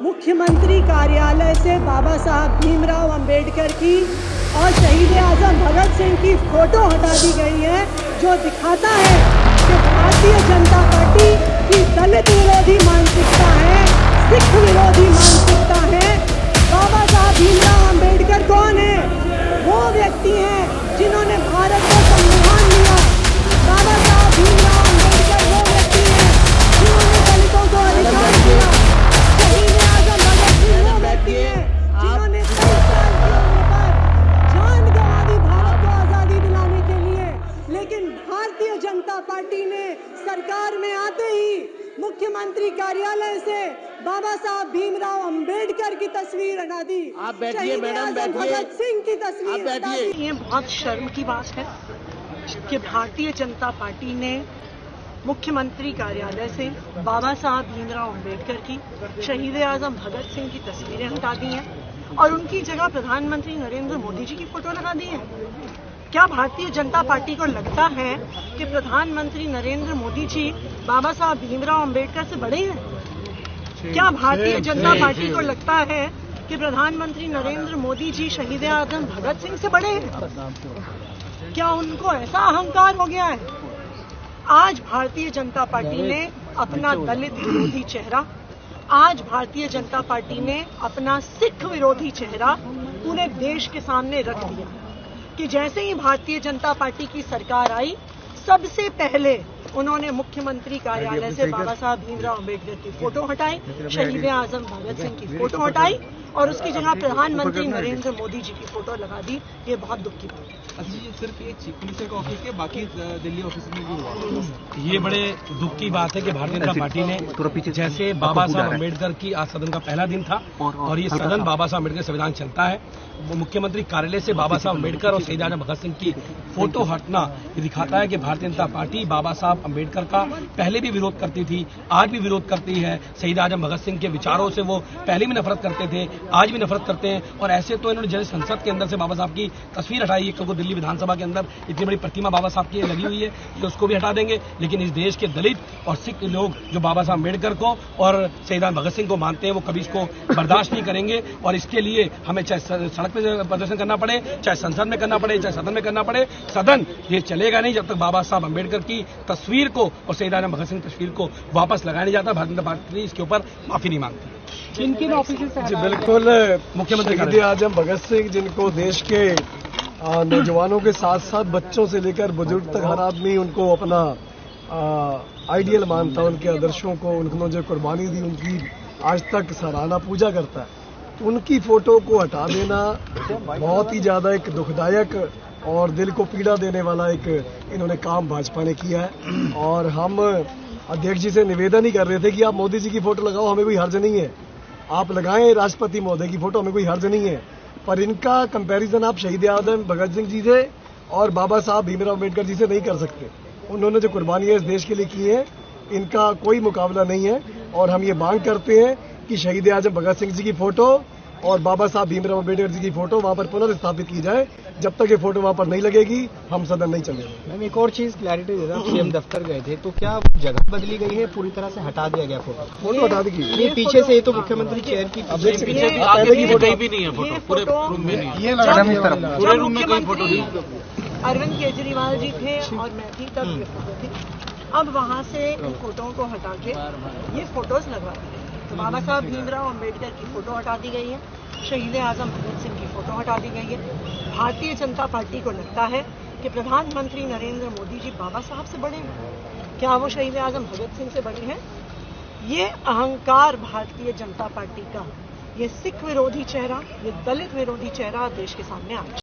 मुख्यमंत्री कार्यालय से बाबा साहब भीमराव अंबेडकर की और शहीद आजम भगत सिंह की फोटो हटा दी गई है, जो दिखाता है कि भारतीय जनता पार्टी की दलित विरोधी मानसिकता है, सिख विरोधी मानसिकता है। बाबा साहब भीमराव अंबेडकर कौन है? वो व्यक्ति हैं जिन्होंने भारत को संविधान दिया। बाबा साहब भीमराव अंबेडकर वो व्यक्ति हैं जिन्होंने दलितों को अधिकार दिया। शहीद आजम भगत सिंह वो व्यक्ति हैं जिन्होंने कई साल की उम्र पर जान गंवा दी भारत को आजादी दिलाने के लिए। लेकिन भारतीय जनता पार्टी ने सरकार में आते ही मुख्यमंत्री कार्यालय से बाबा साहब भीमराव अंबेडकर की तस्वीर हटा दी। आप बैठिए मैडम, बैठिए। भगत सिंह की तस्वीर हटा दी। ये बहुत शर्म की बात है कि भारतीय जनता पार्टी ने मुख्यमंत्री कार्यालय से बाबा साहब भीमराव अंबेडकर की, शहीद आजम भगत सिंह की तस्वीरें हटा दी हैं और उनकी जगह प्रधानमंत्री नरेंद्र मोदी जी की फोटो लगा दी है। क्या भारतीय जनता पार्टी को लगता है कि प्रधानमंत्री नरेंद्र मोदी जी बाबा साहब भीमराव अंबेडकर से बड़े हैं? क्या भारतीय जनता पार्टी को लगता है कि प्रधानमंत्री नरेंद्र मोदी जी शहीद आजम भगत सिंह से बड़े हैं? क्या उनको ऐसा अहंकार हो गया है? आज भारतीय जनता पार्टी ने अपना दलित विरोधी चेहरा, आज भारतीय जनता पार्टी ने अपना सिख विरोधी चेहरा पूरे देश के सामने रख दिया कि जैसे ही भारतीय जनता पार्टी की सरकार आई, सबसे पहले उन्होंने मुख्यमंत्री कार्यालय से बाबा साहब भीमराव अंबेडकर की फोटो हटाई, शहीद आजम भगत सिंह की फोटो हटाई और उसकी जगह प्रधानमंत्री नरेंद्र मोदी जी की फोटो लगा दी। ये बहुत दुख की बात है। अच्छा, ये सिर्फ ये चीफ मिनिस्टर का ऑफिस है, बाकी दिल्ली ऑफिस में भी हुआ। ये बड़े दुख की बात है कि भारतीय जनता पार्टी ने जैसे बाबा साहब अम्बेडकर की आज सदन का पहला दिन था और ये सदन बाबा साहब अम्बेडकर संविधान चलता है, वो मुख्यमंत्री कार्यालय से बाबा साहब अम्बेडकर और शहीद आजम भगत सिंह की फोटो हटना ये दिखाता है कि भारतीय जनता पार्टी बाबा साहब अम्बेडकर का पहले भी विरोध करती थी, आज भी विरोध करती है। शहीद आजम भगत सिंह के विचारों से वो पहले भी नफरत करते थे, आज भी नफरत करते हैं। और ऐसे तो इन्होंने जैसे संसद के अंदर से बाबा साहब की तस्वीर हटाई है, क्योंकि दिल्ली विधानसभा के अंदर इतनी बड़ी प्रतिमा बाबा साहब की लगी हुई है कि उसको भी हटा देंगे। लेकिन इस देश के दलित और सिख लोग जो बाबा साहब अम्बेडकर को और शहीद आजम भगत सिंह को मानते हैं, वो कभी इसको बर्दाश्त नहीं करेंगे। और इसके लिए हमें चाहे सड़क पर प्रदर्शन करना पड़े, चाहे संसद में करना पड़े, चाहे सदन में करना पड़े, सदन ये चलेगा नहीं जब तक बाबा साहब अम्बेडकर की तस्वीर को और शहीद आजम भगत सिंह की तस्वीर को वापस लगाया नहीं जाता। भारतीय जनता पार्टी इसके ऊपर माफी नहीं मांगती। किन ऑफिस जी बिल्कुल, मुख्यमंत्री शहीद आजम भगत सिंह जिनको देश के नौजवानों के साथ साथ बच्चों से लेकर बुजुर्ग तक हर आदमी उनको अपना आइडियल मानता, उनके आदर्शों को, उन्होंने जो कुर्बानी दी उनकी आज तक सराहना पूजा करता है। तो उनकी फोटो को हटा देना बहुत ही ज्यादा एक दुखदायक और दिल को पीड़ा देने वाला एक इन्होंने काम भाजपा ने किया है। और हम अध्यक्ष जी से निवेदन ही कर रहे थे कि आप मोदी जी की फोटो लगाओ, हमें कोई हर्ज नहीं है, आप लगाएं राष्ट्रपति महोदय की फोटो, हमें कोई हर्ज नहीं है। पर इनका कंपैरिजन आप शहीद आजम भगत सिंह जी से और बाबा साहब भीमराव अम्बेडकर जी से नहीं कर सकते। उन्होंने जो कुर्बानियां इस देश के लिए की है, इनका कोई मुकाबला नहीं है। और हम ये मांग करते हैं कि शहीद आजम भगत सिंह जी की फोटो और बाबा साहब भीमराव अम्बेडकर जी की फोटो वहां पर पुनर्स्थापित की जाए। जब तक ये फोटो वहां पर नहीं लगेगी, हम सदन नहीं चलेंगे। मैम, एक और चीज क्लैरिटी दे रहा हूं, सीएम दफ्तर गए थे तो क्या जगह बदली गई है, पूरी तरह से हटा दिया गया फोटो हटा दी नहीं, पीछे से ये तो मुख्यमंत्री चेयर की अब देख सकते हैं, पीछे पहले की फोटो भी नहीं है, फोटो पूरे रूम में नहीं है, ये पूरे रूम में कोई फोटो नहीं। अरविंद केजरीवाल जी थे और मैं थी, तब ये फोटो थी। अब वहां से इन फोटोओं को हटा के ये फोटोज लगवा दी गई। तो बाबा साहब भीमराव अंबेडकर की फोटो हटा दी गई है, शहीद आजम भगत सिंह की फोटो हटा दी गई है। भारतीय जनता पार्टी को लगता है कि प्रधानमंत्री नरेंद्र मोदी जी बाबा साहब से बड़े हैं। क्या वो शहीद आजम भगत सिंह से बड़े हैं? ये अहंकार भारतीय जनता पार्टी का, ये सिख विरोधी चेहरा, ये दलित विरोधी चेहरा देश के सामने आ